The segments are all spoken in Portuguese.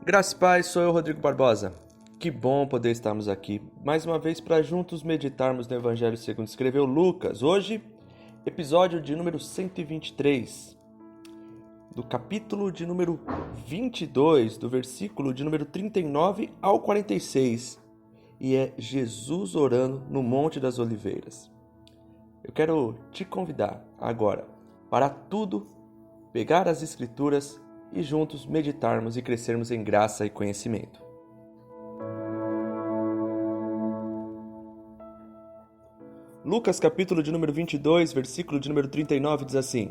Graça e paz, sou eu, Rodrigo Barbosa. Que bom poder estarmos aqui mais uma vez para juntos meditarmos no Evangelho segundo escreveu Lucas. Hoje, episódio de número 123, do capítulo de número 22, do versículo de número 39 ao 46. E é Jesus orando no Monte das Oliveiras. Eu quero te convidar agora para tudo, pegar as Escrituras e juntos meditarmos e crescermos em graça e conhecimento. Lucas capítulo de número 22, versículo de número 39 diz assim: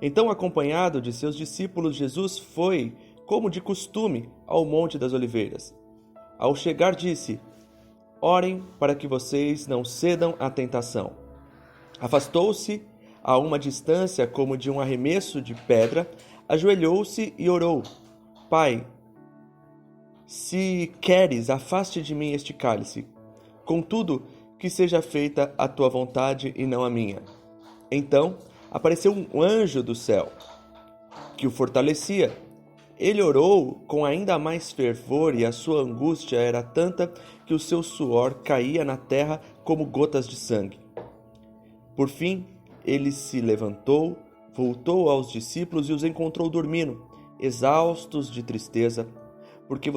Então, acompanhado de seus discípulos, Jesus foi, como de costume, ao Monte das Oliveiras. Ao chegar, disse: Orem para que vocês não cedam à tentação. Afastou-se a uma distância como de um arremesso de pedra, ajoelhou-se e orou: Pai, se queres, afaste de mim este cálice. Contudo, que seja feita a tua vontade e não a minha. Então, apareceu um anjo do céu, que o fortalecia. Ele orou com ainda mais fervor e a sua angústia era tanta que o seu suor caía na terra como gotas de sangue. Por fim, ele se levantou, voltou aos discípulos e os encontrou dormindo, exaustos de tristeza. Por que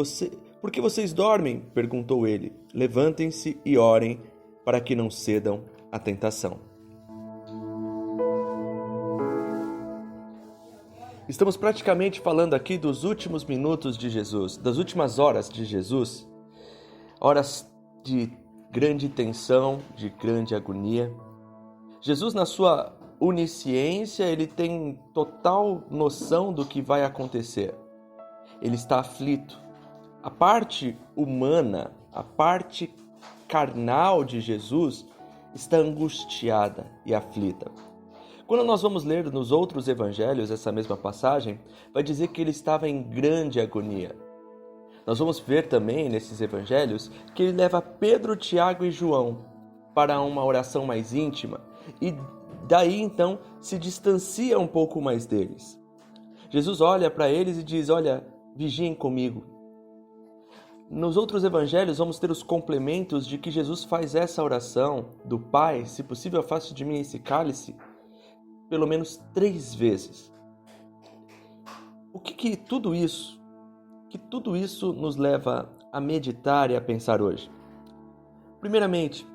vocês dormem? Perguntou ele. Levantem-se e orem para que não cedam à tentação. Estamos praticamente falando aqui dos últimos minutos de Jesus, das últimas horas de Jesus, horas de grande tensão, de grande agonia. Jesus, na sua onisciência, ele tem total noção do que vai acontecer. Ele está aflito. A parte humana, a parte carnal de Jesus está angustiada e aflita. Quando nós vamos ler nos outros evangelhos essa mesma passagem, vai dizer que ele estava em grande agonia. Nós vamos ver também nesses evangelhos que ele leva Pedro, Tiago e João para uma oração mais íntima e daí então se distancia um pouco mais deles. Jesus olha para eles e diz: olha, vigiem comigo. Nos outros evangelhos vamos ter os complementos de que Jesus faz essa oração do Pai, se possível afaste de mim esse cálice, pelo menos 3 vezes. O que tudo isso nos leva a meditar e a pensar hoje? Primeiramente,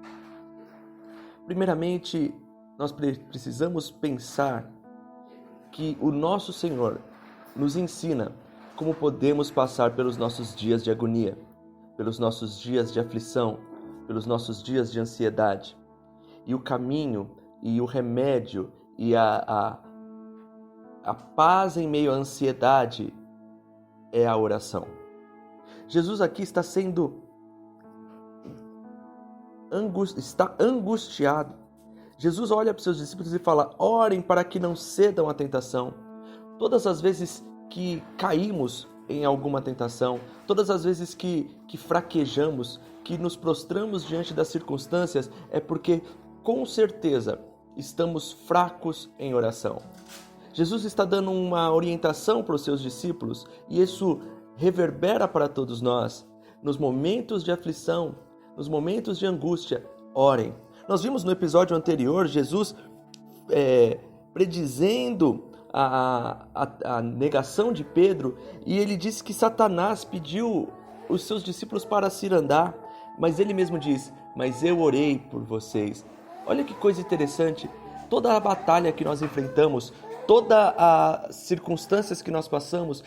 nós precisamos pensar que o nosso Senhor nos ensina como podemos passar pelos nossos dias de agonia, pelos nossos dias de aflição, pelos nossos dias de ansiedade. E o caminho e o remédio e a paz em meio à ansiedade é a oração. Jesus aqui está angustiado. Jesus olha para os seus discípulos e fala: orem para que não cedam à tentação. Todas as vezes que caímos em alguma tentação, todas as vezes que fraquejamos, que nos prostramos diante das circunstâncias, é porque, com certeza, estamos fracos em oração. Jesus está dando uma orientação para os seus discípulos e isso reverbera para todos nós. Nos momentos de aflição, nos momentos de angústia, orem. Nós vimos no episódio anterior Jesus predizendo a negação de Pedro e ele disse que Satanás pediu os seus discípulos para se irandar, mas ele mesmo diz: mas eu orei por vocês. Olha que coisa interessante, toda a batalha que nós enfrentamos, todas as circunstâncias que nós passamos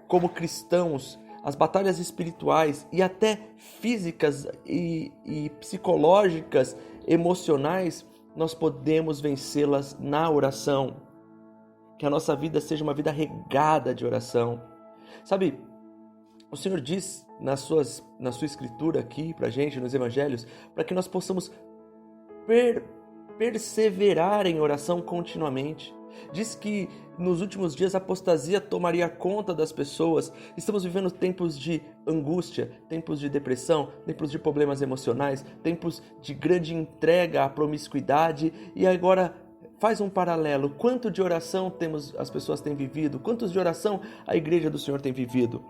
como cristãos, as batalhas espirituais e até físicas e psicológicas, emocionais, nós podemos vencê-las na oração. Que a nossa vida seja uma vida regada de oração. Sabe, o Senhor diz na sua escritura aqui pra gente, nos evangelhos, para que nós possamos perseverar em oração continuamente. Diz que nos últimos dias a apostasia tomaria conta das pessoas. Estamos vivendo tempos de angústia, tempos de depressão, tempos de problemas emocionais, tempos de grande entrega à promiscuidade. E agora faz um paralelo. Quanto de oração as pessoas têm vivido? Quantos de oração a igreja do Senhor tem vivido?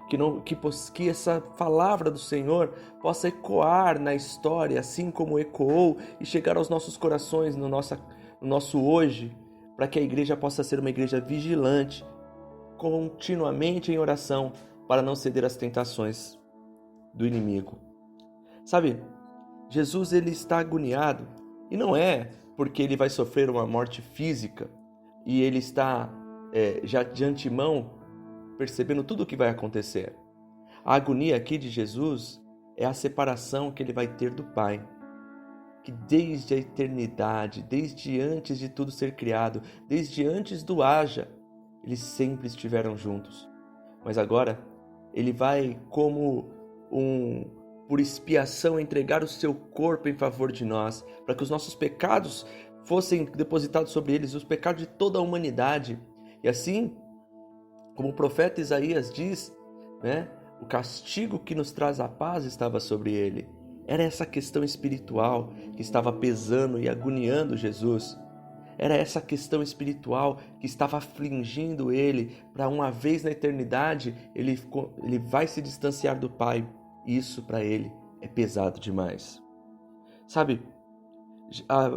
que essa palavra do Senhor possa ecoar na história, assim como ecoou, e chegar aos nossos corações, no nosso hoje, para que a igreja possa ser uma igreja vigilante, continuamente em oração, para não ceder às tentações do inimigo. Sabe, Jesus ele está agoniado, e não é porque ele vai sofrer uma morte física, e ele está já de antemão percebendo tudo o que vai acontecer. A agonia aqui de Jesus é a separação que ele vai ter do Pai, que desde a eternidade, desde antes de tudo ser criado, desde antes do haja, eles sempre estiveram juntos. Mas agora, ele vai como por expiação entregar o seu corpo em favor de nós, para que os nossos pecados fossem depositados sobre eles, os pecados de toda a humanidade. E assim, como o profeta Isaías diz, o castigo que nos traz a paz estava sobre ele. Era essa questão espiritual que estava pesando e agoniando Jesus. Era essa questão espiritual que estava afligindo ele, para uma vez na eternidade ele vai se distanciar do Pai. Isso para ele é pesado demais. Sabe,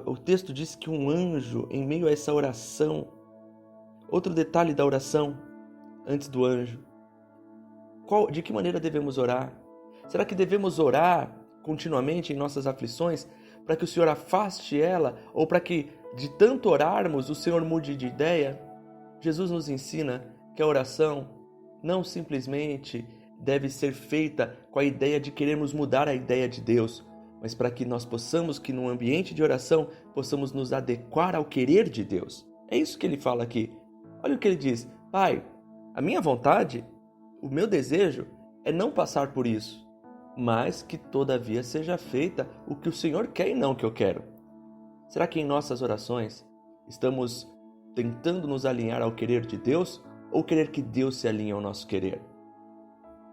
o texto diz que um anjo, em meio a essa oração, outro detalhe da oração, antes do anjo. De que maneira devemos orar? Será que devemos orar continuamente em nossas aflições para que o Senhor afaste ela, ou para que de tanto orarmos o Senhor mude de ideia? Jesus nos ensina que a oração não simplesmente deve ser feita com a ideia de querermos mudar a ideia de Deus, mas para que nós possamos, que no ambiente de oração, possamos nos adequar ao querer de Deus. É isso que ele fala aqui. Olha o que ele diz: Pai, a minha vontade, o meu desejo é não passar por isso, mas que todavia seja feita o que o Senhor quer e não o que eu quero. Será que em nossas orações estamos tentando nos alinhar ao querer de Deus ou querer que Deus se alinhe ao nosso querer?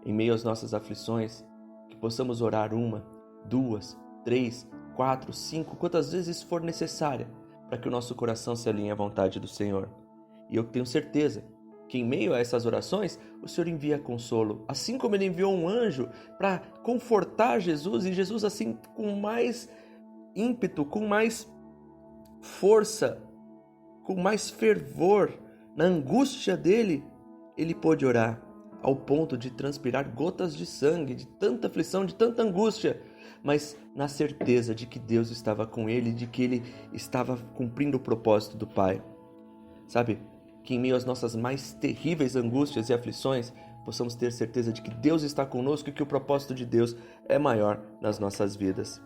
Em meio às nossas aflições, que possamos orar 1, 2, 3, 4, 5, quantas vezes for necessária, para que o nosso coração se alinhe à vontade do Senhor. E eu tenho certeza que em meio a essas orações, o Senhor envia consolo, assim como Ele enviou um anjo para confortar Jesus, e Jesus assim com mais ímpeto, com mais força, com mais fervor, na angústia dele, ele pôde orar, ao ponto de transpirar gotas de sangue, de tanta aflição, de tanta angústia, mas na certeza de que Deus estava com ele, de que ele estava cumprindo o propósito do Pai. Sabe, que em meio às nossas mais terríveis angústias e aflições, possamos ter certeza de que Deus está conosco e que o propósito de Deus é maior nas nossas vidas.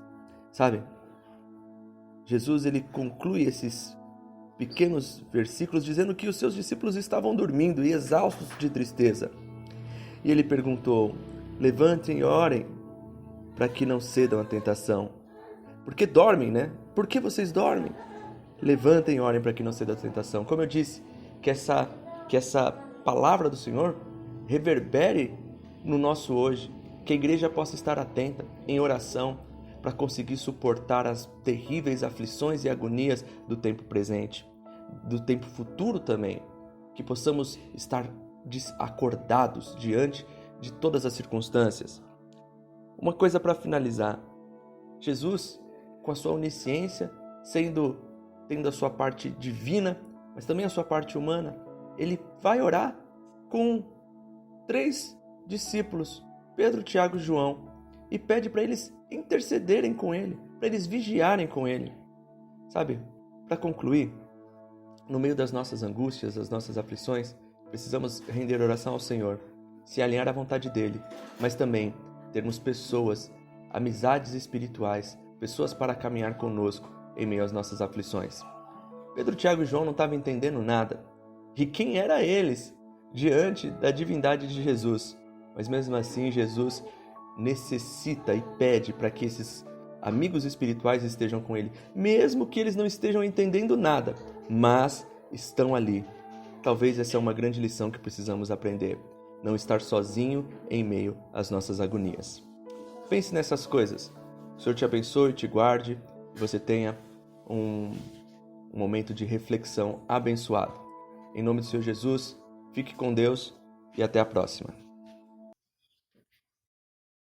Sabe, Jesus ele conclui esses pequenos versículos dizendo que os seus discípulos estavam dormindo e exaustos de tristeza. E ele perguntou: levantem e orem para que não cedam à tentação. Porque dormem, né? Por que vocês dormem? Levantem e orem para que não cedam à tentação. Como eu disse, que essa palavra do Senhor reverbere no nosso hoje, que a igreja possa estar atenta em oração para conseguir suportar as terríveis aflições e agonias do tempo presente, do tempo futuro também, que possamos estar acordados diante de todas as circunstâncias. Uma coisa para finalizar: Jesus, com a sua onisciência, tendo a sua parte divina, mas também a sua parte humana, ele vai orar com 3 discípulos, Pedro, Tiago e João, e pede para eles intercederem com ele, para eles vigiarem com ele. Sabe, para concluir, no meio das nossas angústias, das nossas aflições, precisamos render oração ao Senhor, se alinhar à vontade dele, mas também termos pessoas, amizades espirituais, pessoas para caminhar conosco em meio às nossas aflições. Pedro, Tiago e João não estavam entendendo nada. E quem eram eles diante da divindade de Jesus? Mas mesmo assim, Jesus necessita e pede para que esses amigos espirituais estejam com ele, mesmo que eles não estejam entendendo nada, mas estão ali. Talvez essa é uma grande lição que precisamos aprender: não estar sozinho em meio às nossas agonias. Pense nessas coisas. O Senhor te abençoe, te guarde, e você tenha um momento de reflexão abençoado. Em nome do Senhor Jesus, fique com Deus e até a próxima.